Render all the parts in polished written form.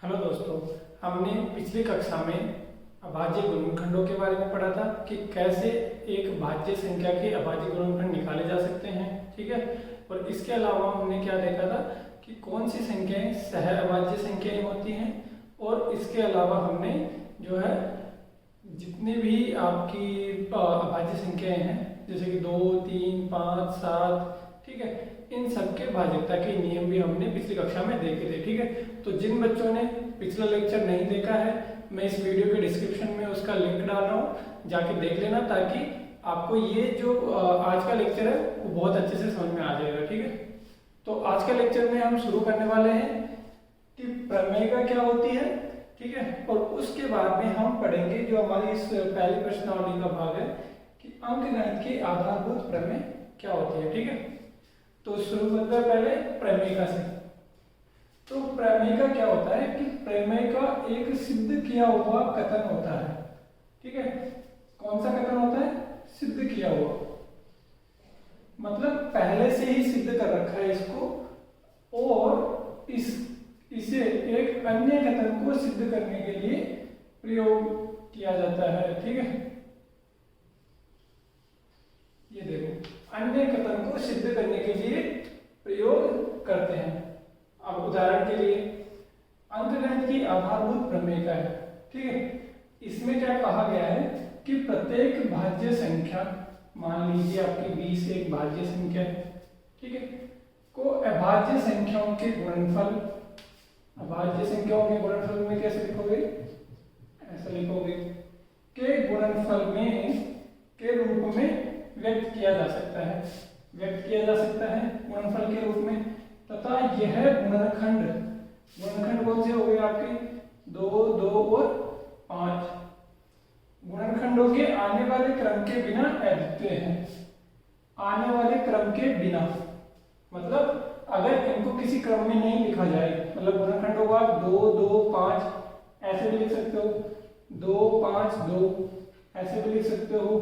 Hello दोस्तों, हमने पिछली कक्षा में अभाज्य गुणनखंडों के बारे में पढ़ा था कि कैसे एक भाज्य संख्या के अभाज्य गुणनखंड निकाले जा सकते हैं। ठीक है। और इसके अलावा हमने क्या देखा था कि कौन सी संख्याएं सह अभाज्य संख्याएं होती हैं। और इसके अलावा हमने जो है जितने भी आपकी अभाज्य संख्याएं हैं जैसे कि 2, 3, 5, 7, ठीक है, इन सबके भाज्यता के नियम भी हमने पिछली कक्षा में देखे थे। ठीक है। तो जिन बच्चों ने पिछला लेक्चर नहीं देखा है, मैं इस वीडियो के डिस्क्रिप्शन में उसका लिंक डाल रहा हूँ, जाके देख लेना ताकि आपको ये जो आज का लेक्चर है वो बहुत अच्छे से समझ में आ जाएगा। ठीक है। तो आज के लेक्चर में हम शुरू करने वाले हैं कि प्रमेय क्या होती है। ठीक है। और उसके बाद में हम पढ़ेंगे जो हमारी इस पहली प्रश्नावली का भाग है कि अंकगणित के आधारभूत प्रमेय क्या होती है। ठीक है। तो शुरू करते हैं पहले प्रमेय से। तो प्रमेय क्या होता है कि प्रमेय का एक सिद्ध किया हुआ कथन होता है। ठीक है। कौन सा कथन होता है? सिद्ध किया हुआ, मतलब पहले से ही सिद्ध कर रखा है इसको, और इसे एक अन्य कथन को सिद्ध करने के लिए प्रयोग किया जाता है। ठीक है। ये देखो, अन्य कथन को सिद्ध करने के लिए प्रयोग करते हैं। अब उदाहरण के लिए अंकगणित की आधारभूत प्रमेय का है। ठीक है। इसमें क्या कहा गया है कि प्रत्येक भाज्य संख्या, मान लीजिए आपकी 20 एक भाज्य संख्या है, ठीक है, को अभाज्य संख्याओं के गुणनफल, अभाज्य संख्याओं के गुणनफल में कैसे लिखोगे? ऐसा लिखोगे, के गुणनफल में के रूप में व्यक्त किया जा सकता है, व्यक्त किया जा सकता है गुणनफल के रूप में। तथा यह गुणनखंड, गुणनखंड कौन से हो गए आपके? 2, 2 और 5 गुणनखंडों के आने वाले क्रम के बिना अद्वितीय हैं। आने वाले क्रम के बिना मतलब अगर इनको किसी क्रम में नहीं लिखा जाए, मतलब गुणनखंडों को आप 2, 2, 5 ऐसे भी लिख सकते हो, 2, 5, 2 ऐसे भी लिख सकते हो,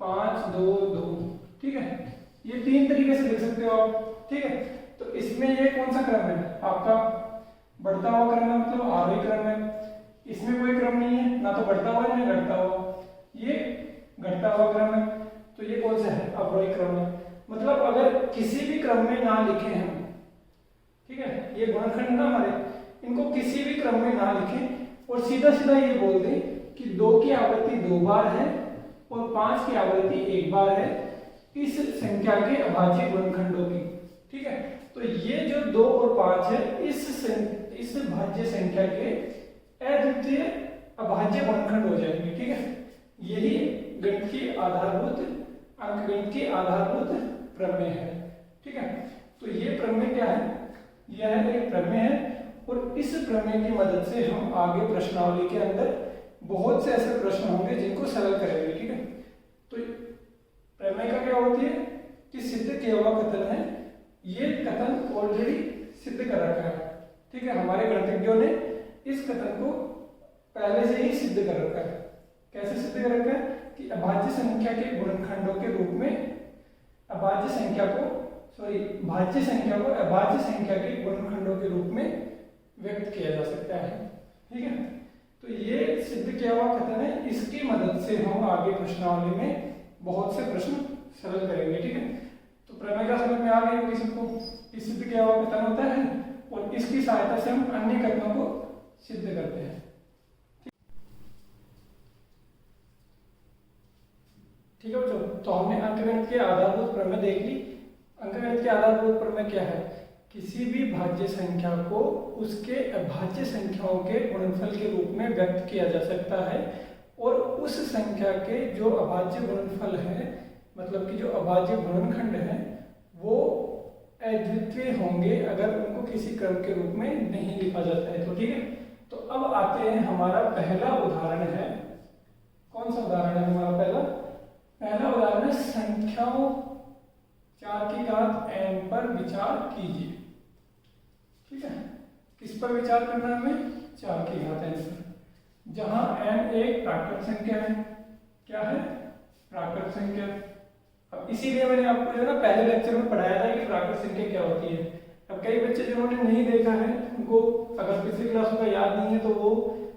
5, 2, 2। ठीक है। ये 3 तरीके से लिख सकते हो आप। ठीक है। तो इसमें ये कौन सा क्रम है? आपका बढ़ता हुआ क्रम है, मतलब आरोही क्रम है। इसमें कोई क्रम नहीं है, ना तो बढ़ता हुआ ना घटता हुआ, ये घटता हुआ क्रम है। तो ये कौन सा है? अवरोही क्रम है। मतलब अगर किसी भी क्रम में ना लिखें हम, ठीक है, ये गुणनखंड ना हमारे, इनको किसी भी क्रम में ना लिखें और सीधा सीधा ये बोल दें कि 2 की आवृत्ति 2 बार है और 5 की आवृत्ति 1 बार है इस संख्या के अभाज्य गुणनखंडों की। ठीक है। तो ये जो 2 और 5 है इस भाज्य संख्या के अद्वितीय अभाज्य गुणनखंड हो जाएंगे। ठीक है। यही गणित की आधारभूत, अंकगणित की आधारभूत प्रमेय है। ठीक है। तो ये प्रमेय क्या है? यह एक प्रमेय है और इस प्रमेय की मदद से हम आगे प्रश्नावली के अंदर बहुत से ऐसे प्रश्न होंगे जिनको सरल करेंगे। ठीक है। तो प्रमेय का क्या होती है कि सिद्ध किया हुआ कथन है, ये कथन ऑलरेडी सिद्ध कर रखा है। ठीक है। हमारे गणितज्ञों ने इस कथन को पहले से ही सिद्ध कर रखा है। कैसे सिद्ध कर रखा है कि अभाज्य संख्या के गुणनखंडों के रूप में भाज्य संख्या को अभाज्य संख्या के गुणनखंडों के रूप में व्यक्त किया जा सकता है। ठीक है। तो ये सिद्ध किया हुआ कथन है, इसकी मदद से हम आगे प्रश्नावली में बहुत से प्रश्न सरल करेंगे। ठीक है। तो प्रमेय का समझ में आ गई होगी सबको, कि सिद्ध किया हुआ कथन होता है और इसकी सहायता से हम अन्य कथनों को सिद्ध करते हैं। ठीक है बच्चों, तो हमने अंकगणित के आधारभूत प्रमेय देख ली। अंकगणित के आधारभूत प्रमेय क्या है? किसी भी भाज्य संख्या को उसके अभाज्य संख्याओं के गुणनफल के रूप में व्यक्त किया जा सकता है और उस संख्या के जो अभाज्य गुणनफल है, मतलब कि जो अभाज्य गुणनखंड है, वो अद्वितीय होंगे अगर उनको किसी क्रम के रूप में नहीं लिखा जाता है। तो ठीक है। तो अब आते हैं, हमारा पहला उदाहरण है, कौन सा उदाहरण है हमारा? पहला उदाहरण है संख्याओं 4 की घात n पर विचार कीजिए। ठीक है। किस पर विचार करना है हमें? 4 की घात n पर, जहां n एक प्राकृत संख्या है। क्या है? प्राकृत संख्या। अब इसीलिए मैंने आपको जो है ना पहले लेक्चर में पढ़ाया था कि प्राकृत संख्या क्या होती है। अब कई बच्चे जिन्होंने नहीं देखा है, उनको अगर पिछली क्लास का याद नहीं है तो वो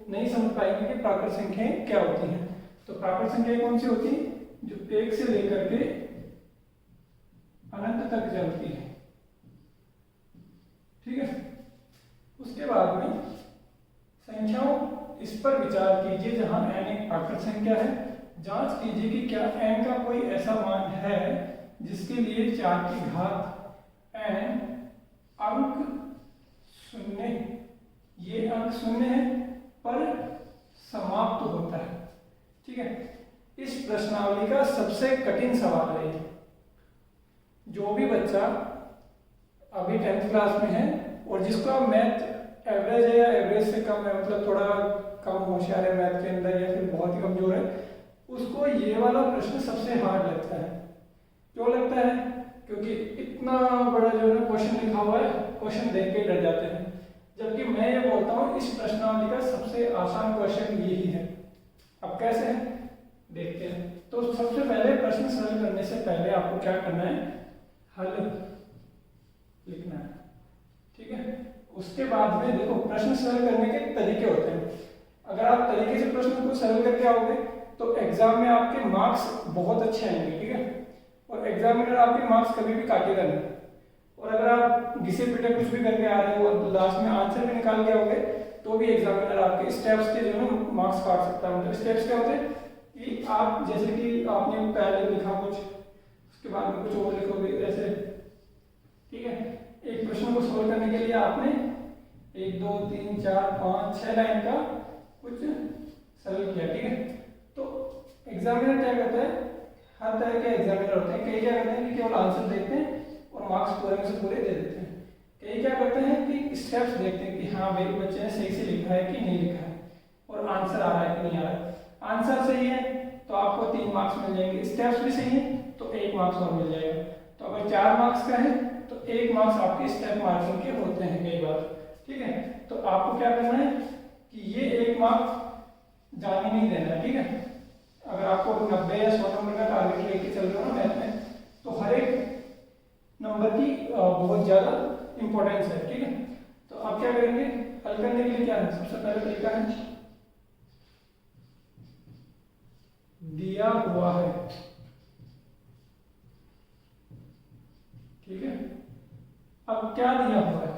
नहीं समझ पाएंगे कि प्राकृत संख्याएं क्या होती हैं। तो प्राकृत संख्याएं कौन सी होती हैं? जो 1 से लेकर के अनंत तक चलती है, ठीक है। उसके बाद में संख्याओं, इस पर विचार कीजिए जहां n एक प्राकृत संख्या है, जांच कीजिए कि क्या n का कोई ऐसा मान है जिसके लिए 4 की घात n अंक शून्य, ये अंक शून्य है पर समाप्त होता है, ठीक है। इस प्रश्नावली का सबसे कठिन सवाल है ये। जो भी बच्चा अभी 10th क्लास में है और जिसका मैथ एवरेज है या एवरेज से कम है, मतलब थोड़ा कम होशियार है मैथ के अंदर या फिर बहुत ही कमजोर है, उसको ये वाला प्रश्न सबसे हार्ड लगता है। क्यों लगता है? क्योंकि इतना बड़ा जो है क्वेश्चन लिखा हुआ है, क्वेश्चन देख के डर जाते हैं। जबकि मैं ये बोलता हूँ इस प्रश्नावली का सबसे आसान क्वेश्चन यही है। अब कैसे है देखते हैं। तो सबसे पहले प्रश्न सरल करने से पहले आपको क्या करना है? हल लिखना है, ठीक है। उसके बाद में देखो प्रश्न सरल करने के तरीके होते हैं। अगर आप तरीके से प्रश्न को सरल करके आओगे तो एग्जाम में आपके मार्क्स बहुत अच्छे आएंगे, ठीक है। और एग्जामिनर आपके मार्क्स कभी भी काटेगा नहीं। और अगर आप घिसे पिटे कुछ भी करके आ रहे हो और लास्ट में आंसर भी निकाल के आओगे तो भी एग्जामिनर आपके स्टेप्स के जो है मार्क्स काट सकता है। मतलब स्टेप्स क्या होते हैं कि आप जैसे कि आपने पहले लिखा कुछ, उसके बाद में कुछ और लिखोगे ऐसे, ठीक है। एक प्रश्न को सोल्व करने के लिए आपने 1 2 3 4 5 6 लाइन का कुछ सरल किया, ठीक है। तो एग्जामिनर क्या करता है? हर तरह के एग्जामिनर होते हैं। कई क्या करते हैं कि केवल आंसर देखते हैं और मार्क्स पूरे में से पूरे दे देते हैं। कई क्या करते हैं कि स्टेप्स देखते हैं कि हाँ मेरे बच्चे ने सही से लिखा है कि नहीं लिखा है और आंसर आ रहा है कि नहीं आ रहा है। आंसर सही है तो आपको 3 मार्क्स मिल जाएंगे, स्टेप्स भी सही है तो 1 मार्क्स और मिल जाएगा। तो अगर 4 मार्क्स का है तो 1 मार्क्स आपके स्टेप मार्किंग के होते हैं कई बार, ठीक है। तो आपको क्या करना है कि ये 1 मार्क्स जाने नहीं देना है, ठीक है। अगर आपको 90 या 100 नंबर का टारगेट लेके चल रहे हो ना मैथ में, तो हर एक नंबर की बहुत ज्यादा इंपॉर्टेंस है, ठीक है। तो आप क्या करेंगे? हल करने के लिए क्या है? सबसे पहला तरीका है दिया हुआ है, ठीक है। अब क्या दिया हुआ है?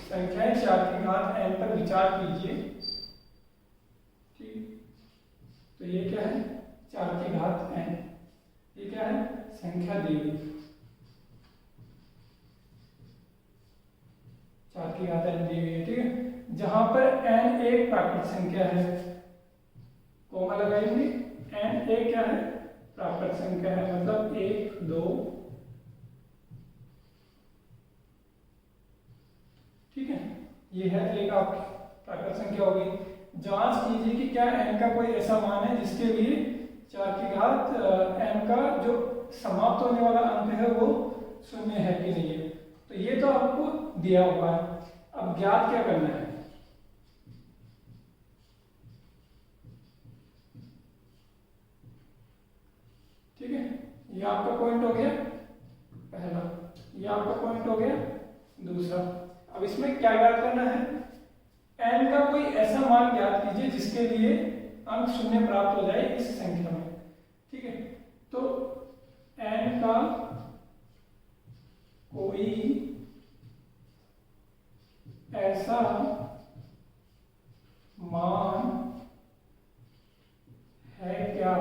संख्याएं 4 की घात n पर विचार कीजिए, ठीक। तो ये क्या है? 4 की घात n, ये क्या है? संख्या दी हुई 4 की घात n दी हुई है, ठीक है। जहां पर n एक प्राकृत संख्या है, कोमा लगाएंगे, n एक क्या है? प्राकृत संख्या है, मतलब 1 2, ठीक है। ये है एक आपकी प्राकृत संख्या होगी। जांच कीजिए कि क्या n का कोई ऐसा मान है जिसके लिए 4 की घात n का जो समाप्त होने वाला अंक है वो 0 है कि नहीं है। तो ये तो आपको दिया हुआ है। अब ज्ञात क्या करना है? ठीक है, ये आपका पॉइंट हो गया पहला, ये आपका पॉइंट हो गया दूसरा। अब इसमें क्या ज्ञात करना है? n का कोई ऐसा मान ज्ञात कीजिए जिसके लिए अंक 0 प्राप्त हो जाए इस संख्या में, ठीक है। तो n का कोई ऐसा मान है क्या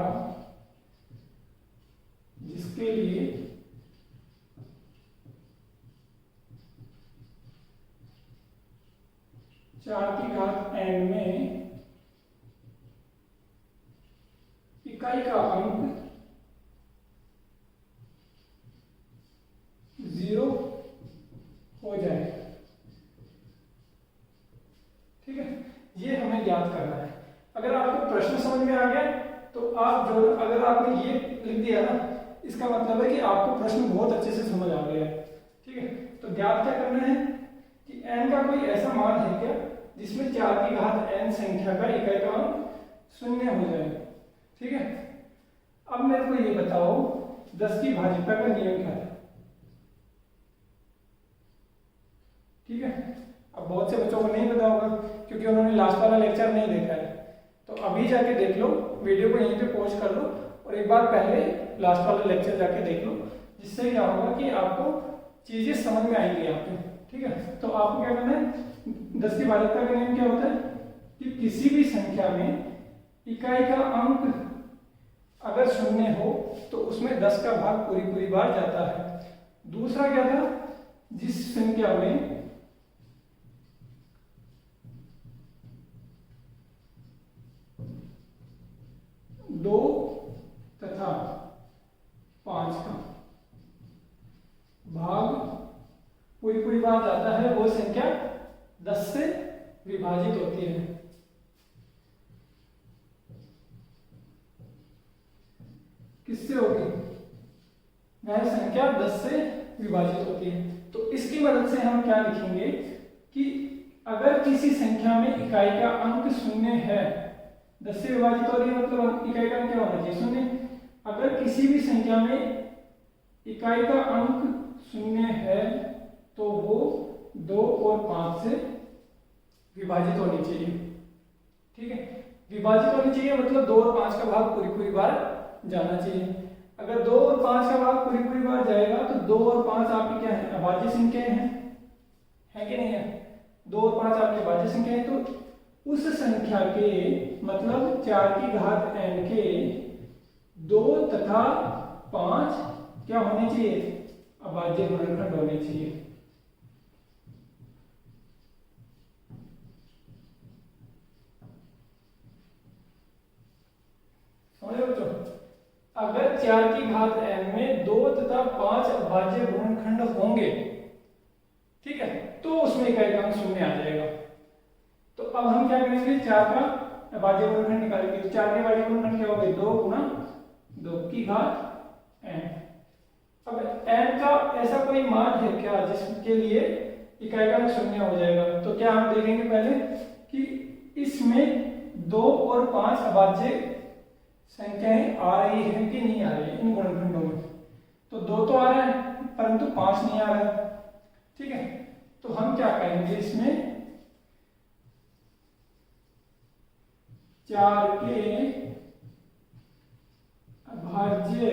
जिसके लिए 4 की घात n में इकाई का अंक 0 हो जाए, ठीक है। ये हमें ज्ञात करना है। अगर आपको प्रश्न समझ में आ गया तो आप जो, अगर आपने ये लिख दिया ना, इसका मतलब है कि आपको प्रश्न बहुत अच्छे से समझ आ गया है, ठीक है। तो ज्ञात क्या करना है कि n का कोई ऐसा मान है क्या जिसमें 4 की घात n संख्या का इकाई का अंक 0 हो जाए, ठीक है। अब मेरे को ये बताओ 10 की भाजपा का नियम क्या है? ठीक है। अब बहुत से बच्चों को नहीं पता होगा क्योंकि उन्होंने लास्ट वाला लेक्चर नहीं देखा है, तो अभी जाके देख लो, वीडियो को यहीं पे पॉज कर लो और एक बार पहले लास्ट वाला लेक्चर जाके देख लो, जिससे क्या होगा कि आपको चीजें समझ में आएंगी आपको। ठीक है, तो आपको क्या करना है, 10 की भाजकता का नियम क्या होता है कि किसी भी संख्या में इकाई का अंक अगर शून्य हो तो उसमें 10 का भाग पूरी बार जाता है। दूसरा क्या था, जिस संख्या में दो तथा 5 का भाग पूरी बार जाता है, वो संख्या 10 से विभाजित होती है। किससे होगी, वह संख्या 10 से विभाजित होती है। तो इसकी मदद से हम क्या लिखेंगे कि अगर किसी संख्या में इकाई का अंक शून्य है, 10 से विभाजित हो रही है मतलब इकाई का अंक क्या होना चाहिए, शून्य। अगर किसी भी संख्या में इकाई का अंक शून्य है तो वो 2 और 5 से विभाजित होनी चाहिए। ठीक है, विभाजित होनी चाहिए मतलब 2 और 5 का भाग पूरी बार जाना चाहिए। अगर 2 और 5 का भाग पूरी बार जाएगा तो 2 और 5 आपकी क्या है, अभाज्य संख्याएं हैं, है कि नहीं है। 2 और 5 आपकी अभाज्य संख्या है, तो उस संख्या के मतलब 4 की घात n के 2 तथा 5 क्या होने चाहिए, अभाज्य गुणनखंड होने चाहिए। समझे बच्चों, अगर 4 की घात n में 2 तथा 5 अभाज्य गुणनखंड होंगे, ठीक है, तो उसमें इकाई का अंक शून्य आ जाएगा। तो अब हम क्या करेंगे, 4 का अभाज्य गुणनखंड निकालेंगे। तो 4 के अभाज्य गुणनखंड क्या होंगे, 2 गुणा 2 की घात n। अब n का ऐसा कोई मान है क्या जिसके लिए इकाई का अंक शून्य हो जाएगा, तो क्या हम देखेंगे पहले कि इसमें 2 और 5 अभाज्य संख्याएं आ रही है कि नहीं आ रही है इन गुणनखंडों में। तो 2 तो आ रहा है परंतु 5 नहीं आ रहा है। ठीक है, तो हम क्या करेंगे, इसमें 4 के अभाज्य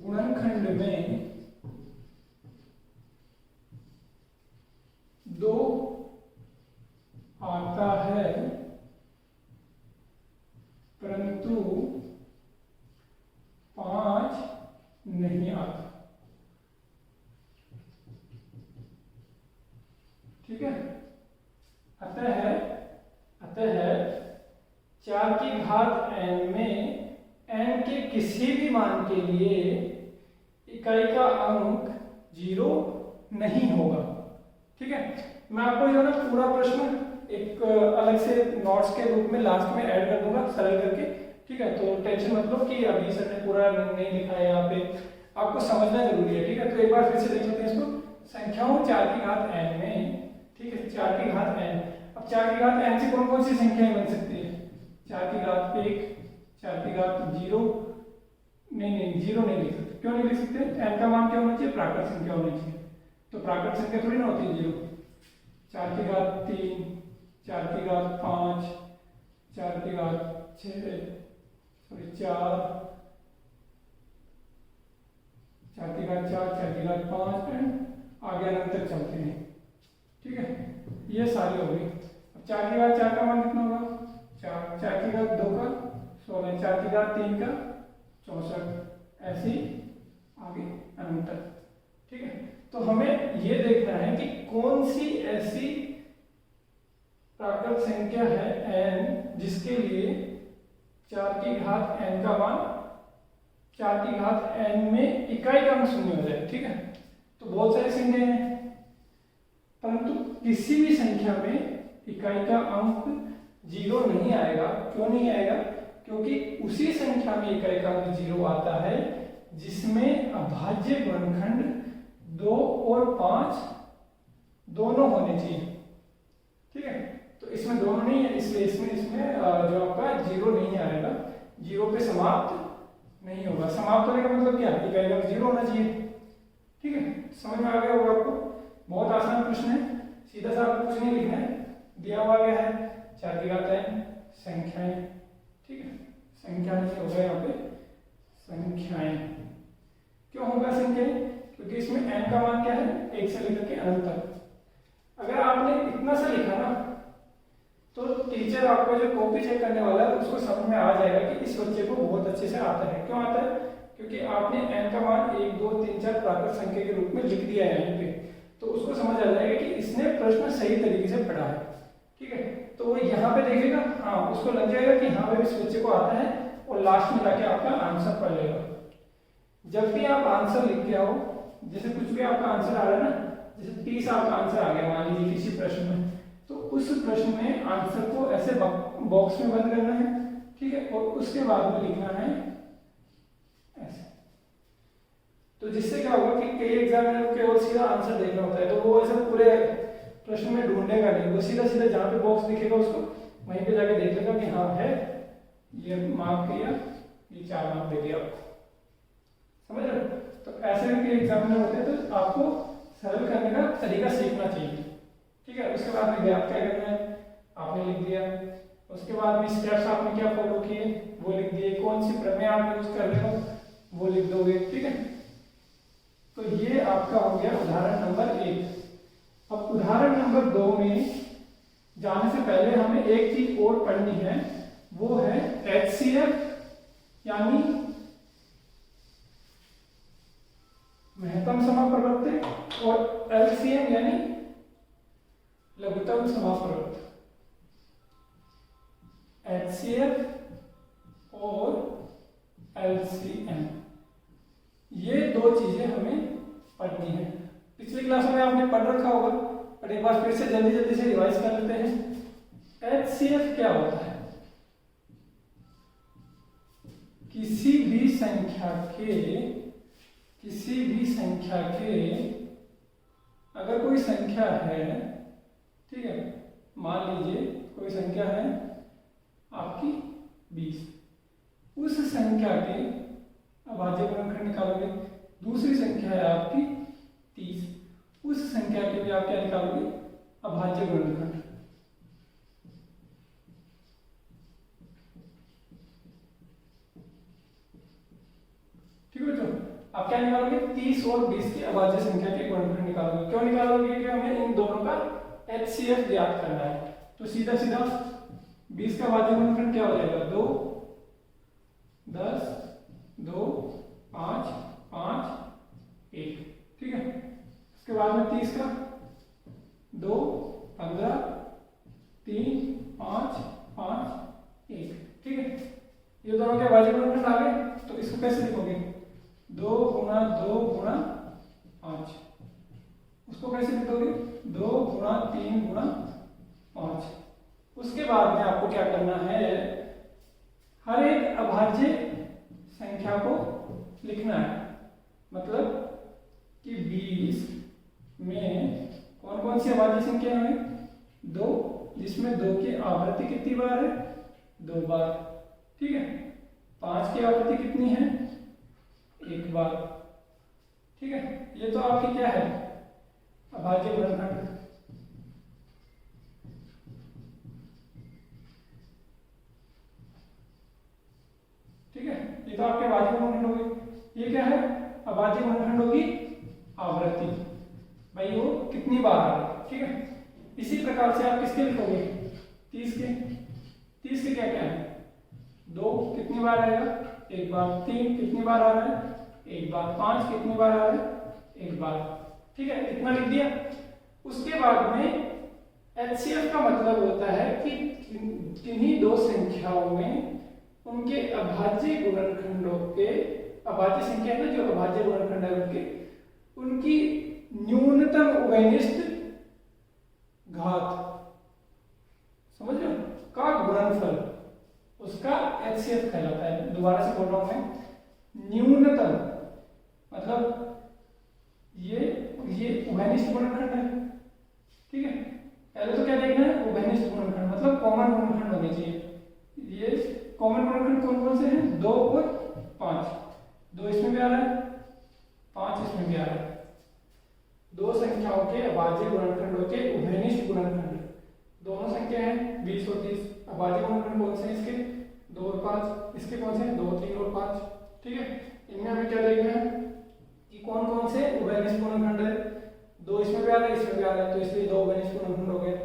गुणनखंड में 2 आता है परंतु 5 नहीं आता। ठीक है, अतः 4 की घात n में n के किसी भी मान के लिए इकाई का अंक 0 नहीं होगा। ठीक है, मैं आपको जो ना पूरा प्रश्न एक अलग से नोट्स के रूप में लास्ट में ऐड कर दूंगा सरल करके। ठीक है, तो टेंशन मत लो कि अभी सर ने पूरा नहीं लिखा है, यहाँ पे आपको समझना जरूरी है। ठीक है, तो एक बार फिर से देख लेते हैं इसको। संख्याओं 4 की घात n में, ठीक है, 4 की घात n। अब 4 की घात n से कौन कौन सी संख्याएं बन सकती है, 4 की घात 1, 4 की घात 0, नहीं 0 नहीं लिख सकते। क्यों नहीं लिख सकते, n का मान क्या होना चाहिए, प्राकृत संख्या होनी चाहिए। तो प्राकृत संख्या थोड़ी ना होती है 0। 4 की घात 3, 4 की घात 5, 4 की घात 6, सॉरी 4, 4 की घात 4, 4 की घात 5 एंड आगे अनंत तक चलते हैं। ठीक है, ये सारी हो गई। अब 4 की घात 4 का मान कितना होगा, 4, 4 की घात 2 का 16, 4 की घात 3 का 64, ऐसे आगे अनंत तक। ठीक है, तो हमें ये देखना है कि कौन सी ऐसी प्राकृत संख्या है n जिसके लिए 4 की घात n का मान 4 की घात n में इकाई का अंक शून्य हो जाए। ठीक है, तो बहुत सारी संख्याएं हैं परंतु किसी भी संख्या में इकाई का अंक 0 नहीं आएगा। क्यों नहीं आएगा, क्योंकि उसी संख्या में इकाई का अंक 0 आता है जिसमें अभाज्य गुणनखंड 2 और 5 दोनों होने चाहिए। ठीक है, तो इसमें दोनों नहीं है, इसलिए इसमें जो आपका 0 नहीं आएगा, 0 पे समाप्त नहीं होगा। समाप्त होने का मतलब क्या, इकाई का 0 होना चाहिए। ठीक है, समझ में आ गया होगा आपको। बहुत आसान प्रश्न है, सीधा सा आपको कुछ नहीं लिखना है, दिया हुआ गया है 4 की घात n संख्याएं, ठीक है, संख्याएं होगा यहाँ पे संख्याएं। क्यों होगा संख्याएं? क्योंकि इसमें n का मान क्या है, 1 से लेकर के अनंत तक। अगर आपने इतना सा लिखा ना तो टीचर आपको जो कॉपी चेक करने वाला है उसको समझ में आ जाएगा कि इस बच्चे को बहुत अच्छे से आता है। क्यों आता है? क्योंकि आपने n का मान 1 2 3 4 प्राकृत संख्या के रूप में लिख दिया है यहाँ पे, तो उसको समझ आ जाएगा कि इसने प्रश्न सही तरीके से पढ़ा है, ठीक है। तो वो यहाँ पे देखेगा, हाँ उसको लग जाएगा कि हाँ भाई इस बच्चे को आता है, और लास्ट में जाके आपका आंसर पढ़ लेगा। जब भी आप आंसर लिख के आओ, जैसे कुछ भी आपका आंसर आ रहा है ना, जैसे 30 आपका आंसर आ गया मान लीजिए किसी प्रश्न में, तो उस प्रश्न में आंसर को ऐसे बॉक्स में बंद करना है, ठीक है, और उसके बाद में लिखना है ऐसे। तो जिससे क्या होगा कि कई एग्जामिनर को केवल सीधा आंसर देखना होता है, तो वो ऐसे पूरे प्रश्न में ढूंढेगा नहीं, वो सीधा सीधा जहाँ पे बॉक्स दिखेगा उसको वहीं पे जाके देख लेगा कि हाँ है, ये मार्क किया, ये 4 मार्क दे दिया आपको, समझ रहे हो। तो ऐसे भी एग्जामिनर होते हैं, तो आपको सरल करने का तरीका सीखना चाहिए, ठीक है। उसके बाद में व्याप क्या करना है आपने लिख दिया, उसके बाद में स्टेप्स आपने क्या फॉलो किए वो लिख दिए, कौन सी प्रमेय आप यूज कर रहे हो वो लिख दोगे, ठीक है। तो ये आपका हो गया उदाहरण नंबर 1। अब उदाहरण नंबर 2 में जाने से पहले हमें एक चीज और पढ़नी है, वो है HCF यानी महत्तम समापवर्त, और LCM यानी लघुत्तम समापवर्त। HCF और LCM, ये 2 चीजें हमें पढ़नी है। पिछली क्लास में आपने पढ़ रखा होगा, पर एक बार फिर से जल्दी जल्दी से रिवाइज कर लेते हैं। HCF क्या होता है? किसी भी संख्या के अगर कोई संख्या है, ठीक है, मान लीजिए कोई संख्या है आपकी 20, उस संख्या के अभाज्य गुणनखंड निकालोगे। दूसरी संख्या है आपकी 30, उस संख्या के भी आप क्या निकालोगे, अभाज्य गुणनखंड। ठीक है, तो आप क्या निकालोगे, 30 और 20 की अभाज्य संख्या के गुणनखंड निकालोगे। क्यों निकालोगे? क्योंकि हमें इन दोनों का HCF ज्ञात करना है। तो सीधा सीधा 20 का अभाज्य गुणनखंड क्या हो जाएगा, 2 10 2 5 5 1, ठीक है। उसके बाद में 30 का 2 15 3 5 5 1, ठीक है। ये दोनों के अभाज्य गुणनखंड आ गए, तो इसको कैसे लिखोगे, 2 गुणा 2 गुणा 5। उसको कैसे लिखोगे, 2 गुणा 3 गुणा 5। उसके बाद में आपको क्या करना है, हर एक अभाज्य संख्या को लिखना है। मतलब कि 20 में कौन कौन सी अभाज्य संख्या है, 2, जिसमें 2 की आवृत्ति कितनी बार है, 2 बार, ठीक है। 5 की आवृत्ति कितनी है, 1 बार, ठीक है। ये तो आपकी क्या है, अभाज्य गुणनखंड। ठीक है, ये तो आपके अभाज्य गुणनखंड हो गए। ये क्या है, अभाज्य गुणनखंडों की आवृत्ति, भाई वो कितनी बार आ रही, ठीक है। इसी प्रकार से आप किसके लिखोगे, 30 के क्या क्या है, 2 कितनी बार आएगा, 1 बार। 3 कितनी बार आ रहा है, 1 बार। 5 कितनी बार आ रहा है, 1 बार, ठीक है। इतना लिख दिया। उसके बाद में HCF का मतलब होता है कि किन्हीं 2 संख्याओं में उनके अभाज्य गुणनखंडों के, अभाज्य संख्या है ना जो अभाज्य गुणनखंड है उनकी न्यूनतम उभयनिष्ठ घात, समझ लो, का गुणनफल, उसका HCF कहलाता है। दोबारा से बोल रहा हूं मैं, न्यूनतम मतलब ये उभयनिष्ठ गुणनखंड है, ठीक है। पहले तो क्या देखना है, उभयनिष्ठ गुणनखंड मतलब कॉमन गुणनखंड होने चाहिए। ये कॉमन गुणनखंड कौन कौन से हैं, 2 और 5। 2 इसमें भी आ रहा है, 5 इसमें भी आ रहा है। 2 संख्याओं के अभाज्य गुणनखंडों के उभयनिष्ठ गुणनखंड। दोनों संख्या है 20 और 30। अभाज्य गुणनखंड कौन से हैं इसके? 2 और 5। इसके कौन से हैं? 2, 3 और 5। ठीक है, इनमें हमें क्या देखना है कि कौन कौन से उभयनिष्ठ गुणनखंड है। 2 इसमें भी आ रहा है, इसमें भी आ रहा है, तो इसलिए 2 उभयनिष्ठ गुणनखंड हो गए।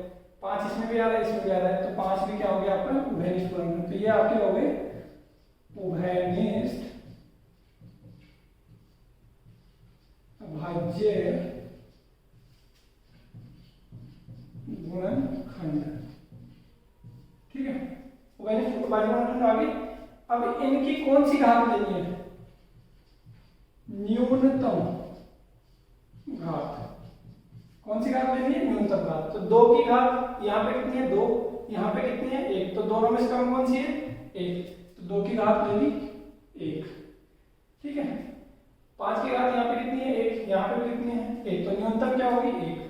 5 इसमें भी आ रहा है, इसमें भी आ रहा है, तो 5 भी क्या हो गया आपका? उभयनिष्ठ गुणनखंड। तो ये आपके हो गए उभयनिष्ठ अभाज्य गुणनखंड। ठीक है, उभयनिष्ठ अभाज्य गुणनखंड आ गए। अब इनकी कौन सी घात लेनी है? न्यूनतम घात। कौन सी घात लेनी है? न्यूनतम घात। तो 2 की घात यहाँ पे कितनी है? 2। यहाँ पे कितनी है? 1। तो दोनों में से कम कौन सी है? 1। तो 2 की घात ले ली 1। ठीक है, 5 की घात यहाँ पे कितनी है? 1। यहाँ पे कितनी है? 1। तो न्यूनतम क्या होगी? 1।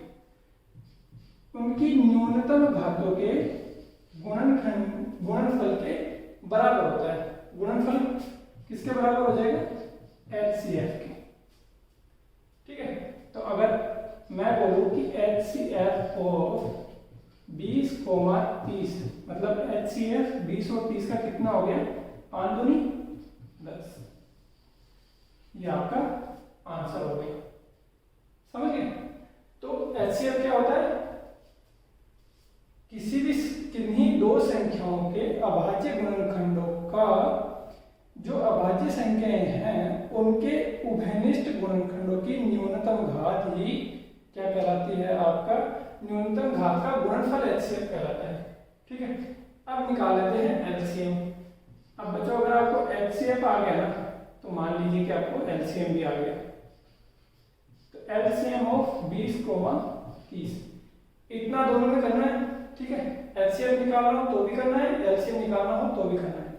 उनकी न्यूनतम घातों के गुणनफल के बराबर होता है। गुणनफल किसके बराबर हो जाएगा? HCF के। ठीक है, तो अगर मैं बोलूं कि HCF ऑफ 20, 30, मतलब HCF 20 और 30 का कितना हो गया? 5 दूनी 10। ये आपका आंसर हो गया। समझ गए? तो HCF क्या होता है? किसी भी किन्हीं 2 संख्याओं के अभाज्य गुणनखंडों का जो अभाज्य संख्याएं हैं उनके उभयनिष्ठ गुणनखंडों की न्यूनतम घात ही क्या कहलाती है? आपका न्यूनतम घात का गुणनफल HCF कहलाता है। ठीक है, अब निकाल लेते हैं LCM। अब बच्चों अगर आपको HCF आ गया ना, तो मान लीजिए कि आपको LCM भी आ गया। तो LCM ऑफ 20, 30 इतना दोनों में करना है। ठीक है, LCM निकालना हो तो भी करना है, LCM निकालना हो तो भी करना है।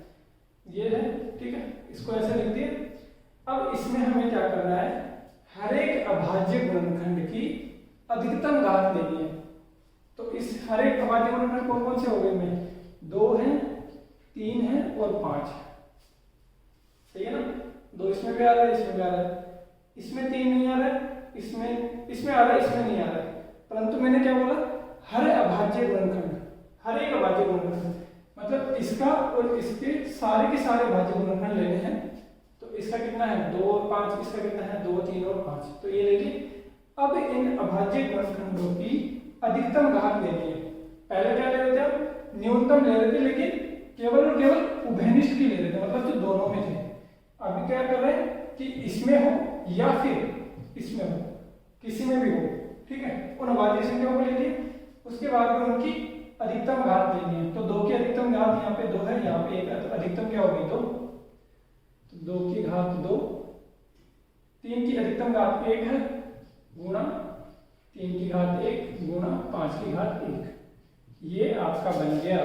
ये है। ठीक है, इसको ऐसे लिख दिए। अब इसमें हमें क्या करना है? हर एक अभाज्य गुणनखंड की अधिकतम घात लेनी है। तो इस हर एक अभाज्य गुणनखंड कौन कौन से हो गए? में 2 हैं, 3 हैं और 5 है। सही है ना? 2 इसमें भी आ रहा है, इसमें भी आ रहा है, इसमें 3 नहीं आ रहा है, इसमें आ रहा है, इसमें नहीं आ रहा है। परंतु मैंने क्या बोला? हर अभाज्य गुणनखंड, हर एक अभाज्य गुणनखंड, मतलब इसका और इसके सारे के सारे अभाज्य गुणनखंड लेने हैं। तो इसका कितना है? 2 और 5। इसका कितना है? 2, 3 और 5। तो ये लेंगे। अब इन अभाज्य गुणनखंडों की अधिकतम घात लेनी है। पहले क्या ले रहे थे? हम न्यूनतम ले रहे थे, लेकिन केवल और केवल उभयनिष्ठ की ले रहे थे, मतलब जो दोनों में थे। अभी क्या कर रहे हैं कि इसमें हो या फिर इसमें हो, किसी में भी हो। ठीक है, उन अभाज्य संख्याओं को ले लिए। उसके बाद में उनकी अधिकतम घात लेनी है। तो 2 की अधिकतम घात यहाँ पे 2 है, यहाँ पे 1 है, तो अधिकतम क्या होगी? 2। तो 2 की घात 2। 3 की अधिकतम घात 1 है, गुणा 3 की घात 1 गुणा 5 की घात 1। ये आपका बन गया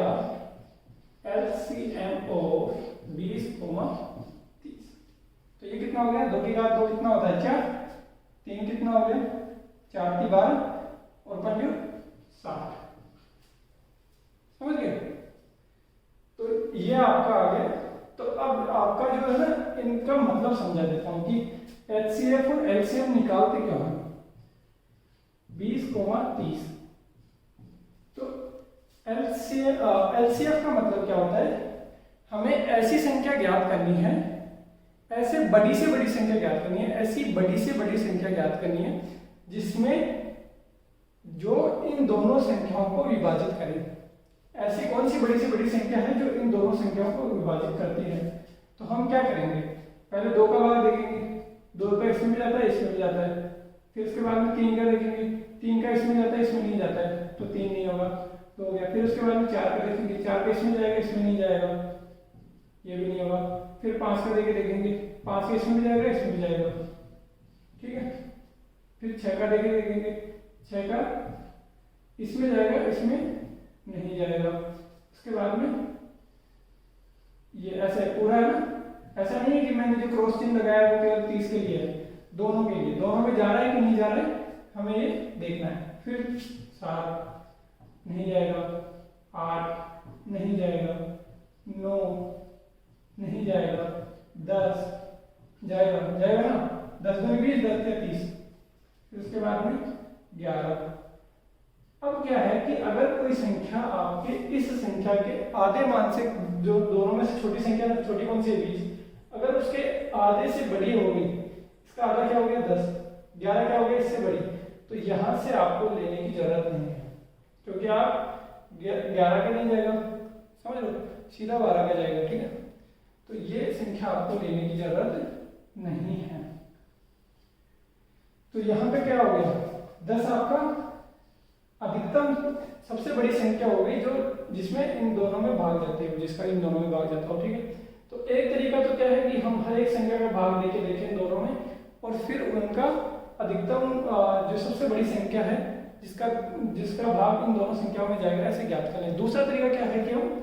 LCM ऑफ 20, 30। तो ये कितना हो गया? 2 की घात 2 कितना होता है? 4। 3 कितना हो गया? 4 की 12 और 5 60। समझ गए? तो ये आपका आ गया। तो अब आपका जो है ना, इनका मतलब समझा देता हूं कि HCF और LCM निकालते क्या है? 20, 30। तो LCF का मतलब क्या होता है? हमें ऐसी संख्या ज्ञात करनी है, ऐसे बड़ी से बड़ी संख्या ज्ञात करनी है, ऐसी बड़ी से बड़ी संख्या ज्ञात करनी है जिसमें जो इन दोनों संख्याओं को विभाजित करे। ऐसी कौन सी बड़ी से बड़ी संख्या है जो इन दोनों संख्याओं को विभाजित करती है? तो हम क्या करेंगे? पहले 2 का भाग देखेंगे। 2 का इसमें भी जाता है, इसमें भी जाता है। फिर उसके बाद में 3 का देखेंगे। 3 का इसमें जाता है, इसमें नहीं जाता है, तो 3 नहीं होगा, तो हो गया। फिर उसके बाद में 4 का देखेंगे। 4 का इसमें जाएगा, इसमें नहीं जाएगा, ये भी नहीं होगा। फिर 5 का देखेंगे। 5 का इसमें भी जाएगा, इसमें भी जाएगा। ठीक है, फिर 6 का देखेंगे। 6 का इसमें जाएगा, इसमें नहीं जाएगा। उसके बाद में ये ऐसे पूरा है ना। ऐसा नहीं है कि मैंने जो क्रॉस चिन्ह लगाया वो केवल 30 के लिए है, दोनों के लिए। दोनों में जा रहा है कि नहीं जा रहा है, हमें ये देखना है। फिर 7 नहीं जाएगा, 8 नहीं जाएगा, 9 नहीं जाएगा, 10 जाएगा ना। 10 में 20, 10 या 30। फिर उसके बाद में 11। अब क्या है कि अगर कोई संख्या आपके इस संख्या के आधे मान से, जो दोनों में से छोटी संख्या, छोटी कौन सी है 20, अगर उसके आधे से बड़ी होगी, इसका आधा क्या हो गया 10, 11 क्या हो गया इससे बड़ी, तो यहाँ से आपको लेने की जरूरत नहीं है, क्योंकि आप 11 का नहीं जाएगा, समझ लो, सीधा 12 का जाएगा। ठीक है, तो ये संख्या आपको लेने की जरूरत नहीं है। तो यहाँ पे क्या हो गया, 10 आपका अधिकतम सबसे बड़ी संख्या हो गई, जो जिसमें इन दोनों में भाग जाते हो, जिसका इन दोनों में भाग जाता हो। ठीक है, तो एक तरीका तो क्या है कि हम हर एक संख्या का भाग लेके देखें इन दोनों में, और फिर उनका अधिकतम जो सबसे बड़ी संख्या है जिसका भाग इन दोनों संख्याओं में जाएगा, ऐसे ज्ञात करें। दूसरा तरीका क्या है कि हम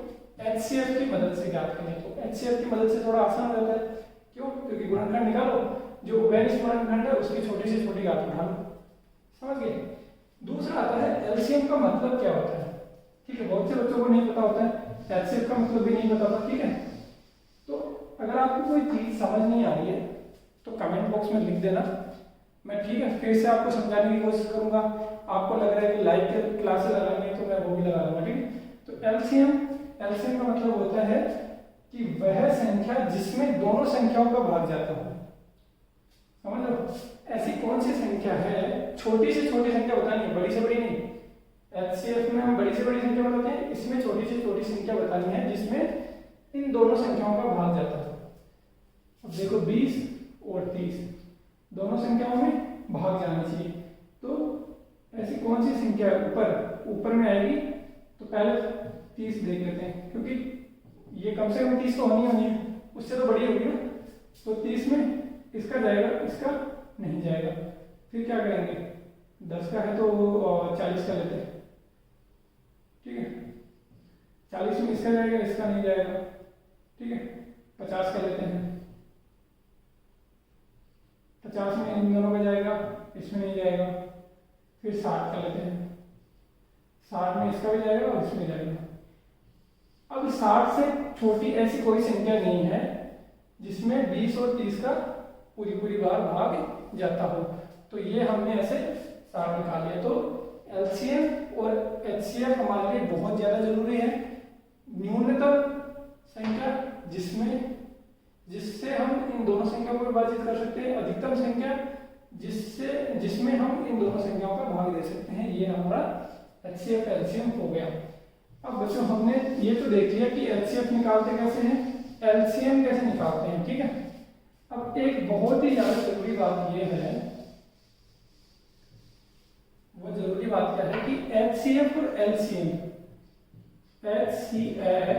HCF की मदद से ज्ञात करें। तो HCF की मदद से थोड़ा आसान रहता है, क्यों, क्योंकि गुणनखंड निकालो, जो उभयनिष्ठ गुणनखंड है उसकी छोटी से छोटी घात उठा लो, समझ गए। दूसरा आता है LCM का मतलब क्या होता है। ठीक है, बहुत से बच्चों को नहीं पता होता है, HCF का मतलब भी नहीं पता था। ठीक है, तो अगर आपको कोई चीज समझ नहीं आ रही है तो कमेंट बॉक्स में लिख देना, मैं ठीक है फिर से आपको समझाने की कोशिश करूंगा। आपको लग रहा है कि लाइव क्लासेस लगानी है तो मैं वो भी लगा दूंगा। ठीक है, तो LCM का मतलब होता है कि वह संख्या जिसमें दोनों संख्याओं का भाग जाता हो, समझ लो। ऐसी कौन सी संख्या है, छोटी से छोटी संख्या बतानी है, बड़ी से बड़ी नहीं। HCF में हम बड़ी से बड़ी संख्या बताते हैं, इसमें छोटी से छोटी संख्या बतानी है जिसमें इन दोनों संख्याओं का भाग जाता है। अब देखो 20 और 30 दोनों संख्याओं में भाग जाना चाहिए, तो ऐसी कौन सी संख्या ऊपर में आएगी। तो पहले 30 देख लेते हैं, क्योंकि ये कम से कम 30 तो होनी है, उससे तो बड़ी होगी ना। तो 30 में इसका जाएगा, इसका नहीं जाएगा, फिर क्या करेंगे, 10 का है तो 40 का लेते हैं। ठीक है, 40 में इसका जाएगा, इसका नहीं जाएगा। ठीक है, 50 का लेते हैं, 50 में इन दोनों का जाएगा, इसमें नहीं जाएगा। फिर 60 का लेते हैं, 60 में इसका भी जाएगा और इसमें जाएगा। अब 60 से छोटी ऐसी कोई संख्या नहीं है जिसमें 20 और 30 का पूरी बार भाग जाता हो, तो ये हमने ऐसे 60 निकाल लिया। तो LCM और HCF हमारे लिए बहुत ज्यादा जरूरी है। न्यूनतम संख्या जिससे हम इन दोनों संख्याओं को विभाजित कर सकते हैं, अधिकतम संख्या जिसमें हम इन दोनों संख्याओं का भाग दे सकते हैं, ये हमारा HCF LCM हो गया। अब बच्चों हमने ये तो देख लिया कि HCF निकालते कैसे हैं, LCM कैसे निकालते हैं। ठीक है, अब एक बहुत ही ज्यादा जरूरी बात ये है, वो जरूरी बात क्या है कि HCF और LCM, HCF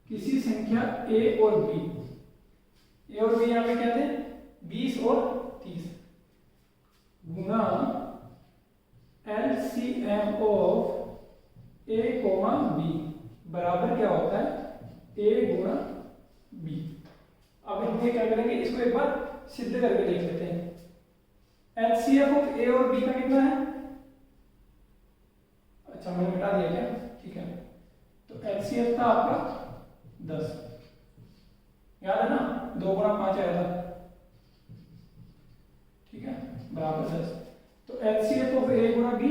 किसी संख्या A और B यहाँ पे क्या थे 20 और 30 गुना LCM ऑफ A, B बराबर क्या होता है A गुणा B। अब हम ये क्या करेंगे, इसको एक बार सिद्ध करके देख लेते हैं। HCF ऑफ A और B का कितना है, अच्छा मैंने मिटा दिया क्या, ठीक है। तो HCF था आपका 10, याद है ना, 2 गुणा 5 आया था, ठीक है, बराबर 10। तो HCF ऑफ A गुणा B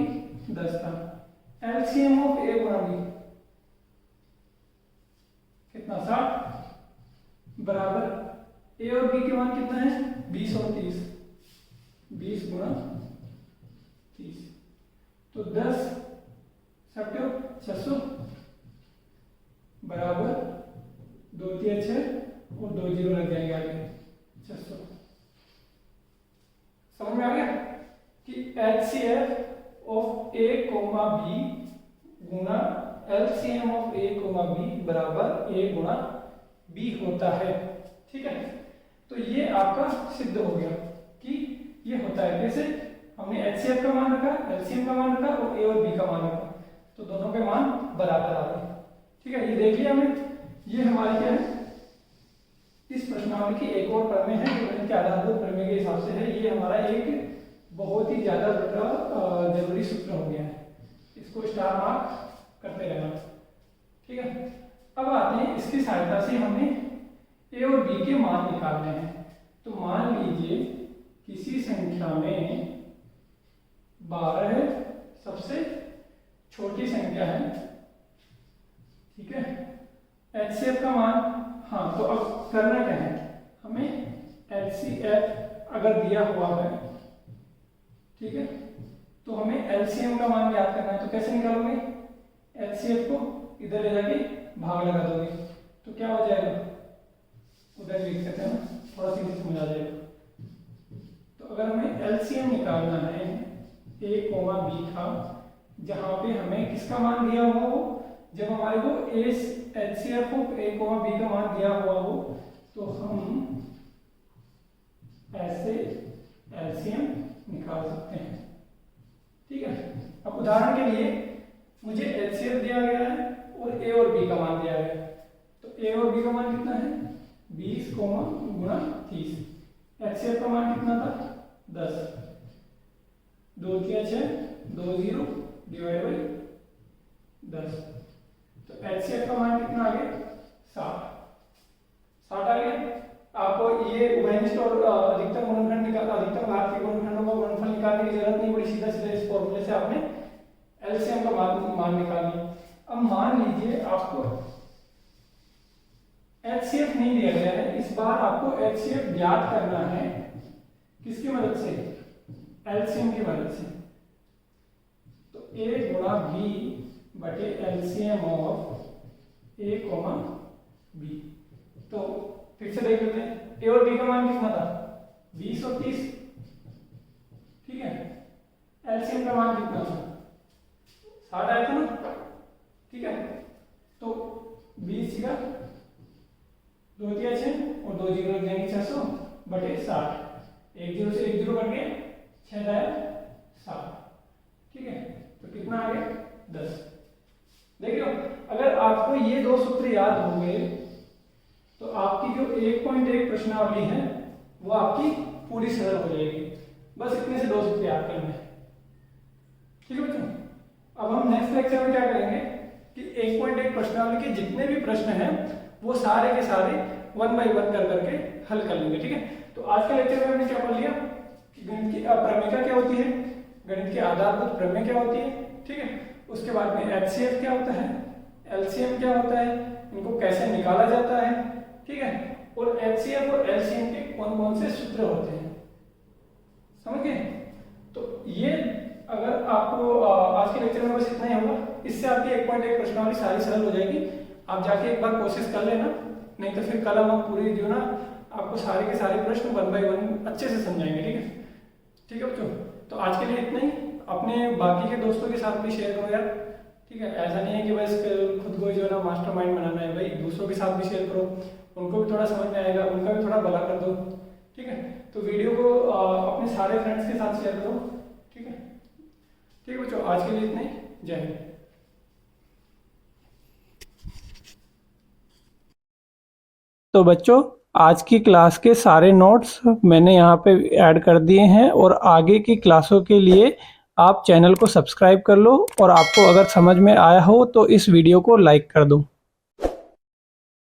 10 था। LCM ऑफ A गुणा B कितना 60 बराबर A और B के मान कितना है 20 और 30, 20 गुणा 30, तो 10 600 बराबर 2 3 6 और 2 जीरो लग जाएंगे आगे 600। समझ में आ गया कि HCF of A, B Guna LCM of A, B बराबर A गुणा B होता है। ठीक है, तो ये आपका सिद्ध हो गया कि ये होता है। कैसे, हमने HCF का मान रखा, LCM का मान रखा और A और B का मान रखा, तो दोनों के मान बराबर आ गए। ठीक है, ये देख लिया हमने। ये हमारी क्या है, इस प्रश्नावली की एक और प्रमेय है जो गणित के आधारभूत प्रमेय के हिसाब से है। ये हमारा एक बहुत ही ज्यादा जरूरी सूत्र हो गया है, इसको स्टार मार्क करते रहना। ठीक है, अब आते हैं इसकी सहायता से हमें A और B के मान निकालने हैं। तो मान लीजिए किसी संख्या में 12 है, सबसे छोटी संख्या है, ठीक है। HCF का मान, हाँ तो अब करना क्या है, हमें HCF अगर दिया हुआ है, ठीक है, तो हमें LCM का मान याद करना है। तो कैसे निकालोगे, HCF को इधर ले जाके भाग लगा दोगे, तो क्या हो जाएगा, उधर लिख सकते हैं ना, थोड़ा सीधे समझ आ जाएगा। तो अगर हमें LCM निकालना है A, B का, जहां पे हमें किसका मान दिया हुआ हो, जब हमारे को HCF को A, B का मान दिया हुआ हो, तो हम ऐसे LCM निकाल सकते हैं, ठीक है। अब उदाहरण के लिए मुझे HCF दिया गया है और A और B का मान दिया गया है, तो A और B का मान कितना है, 20 गुणा 30। HCF का मान कितना था, 10, 2 3 6, 2 0 डिवाइड बाई 10। तो HCF का मान कितना आ गया, 60 आ गया। आपको ये उभयनिष्ठ और अधिकतम गुणनखंड अधिकतम घात के गुणनखंडों का गुणनफल निकालने की जरूरत नहीं पड़ी, सीधा सीधा इस फॉर्मूले से आपने LCM का मान निकाल लिया। अब मान लीजिए आपको HCF नहीं दिया गया है, इस बार आपको HCF ज्ञात करना है, किसकी मदद से, LCM की मदद से। तो A गुणा B बटे LCM ऑफ A, B। तो फिर से देख लेते हैं, A और B का मान कितना था, 20 और 30, ठीक है। LCM का मान कितना था, 60 आया था ना, ठीक है। तो 20 का 2 3 6 और 2 0 देंगे 600 बटे 60, 1 0 से 1 0 कट गए, 6 आया 7, ठीक है। तो कितना आ गया, 10। देख लो, अगर आपको ये दो सूत्र याद हो गए तो आपकी जो 1.1 प्रश्नावली है वो आपकी पूरी सरल हो जाएगी। बस इतने से दो सूत्र याद करने हैं, ठीक है बच्चों। अब हम नेक्स्ट लेक्चर में क्या करेंगे कि 1.1 प्रश्नावली के जितने भी प्रश्न हैं वो सारे के सारे 1 बाय 1 कर करके हल कर लेंगे, ठीक है। तो आज के लेक्चर में हमने क्या पढ़ लिया कि गणित की अप्रमेयता क्या होती है, गणित की आधारभूत प्रमेय क्या होती है, ठीक है। उसके बाद में HCF क्या होता है, LCM क्या होता है, इनको कैसे निकाला जाता है, ठीक है। और HCF और LCM के कौन कौन से सूत्र होते हैं, समझ गए। तो ये अगर आपको आज के लेक्चर में बस इतना ही होगा, इससे आपकी 1.1 प्रश्नावली सारी सरल हो जाएगी। आप जाके एक बार कोशिश कर लेना, नहीं तो फिर कल हम पूरी जो ना आपको सारे के सारे प्रश्न 1 बाय 1 अच्छे से समझाएंगे, ठीक है। ठीक है बच्चों, तो आज के लिए इतना ही। अपने बाकी के दोस्तों के साथ भी शेयर करो यार, ठीक है। ऐसा नहीं है कि बस खुद को जो है ना मास्टरमाइंड बनाना है, भाई दूसरों के साथ भी शेयर करो, उनको भी थोड़ा समझ में आएगा, उनका भी थोड़ा भला कर दो, ठीक है। तो वीडियो को अपने सारे फ्रेंड्स के साथ शेयर करो, ठीक है। ठीक है बच्चों, आज के लिए इतना ही। जय हिंद। तो बच्चों, आज की क्लास के सारे नोट्स मैंने यहाँ पे ऐड कर दिए हैं और आगे की क्लासों के लिए आप चैनल को सब्सक्राइब कर लो और आपको अगर समझ में आया हो तो इस वीडियो को लाइक कर दो।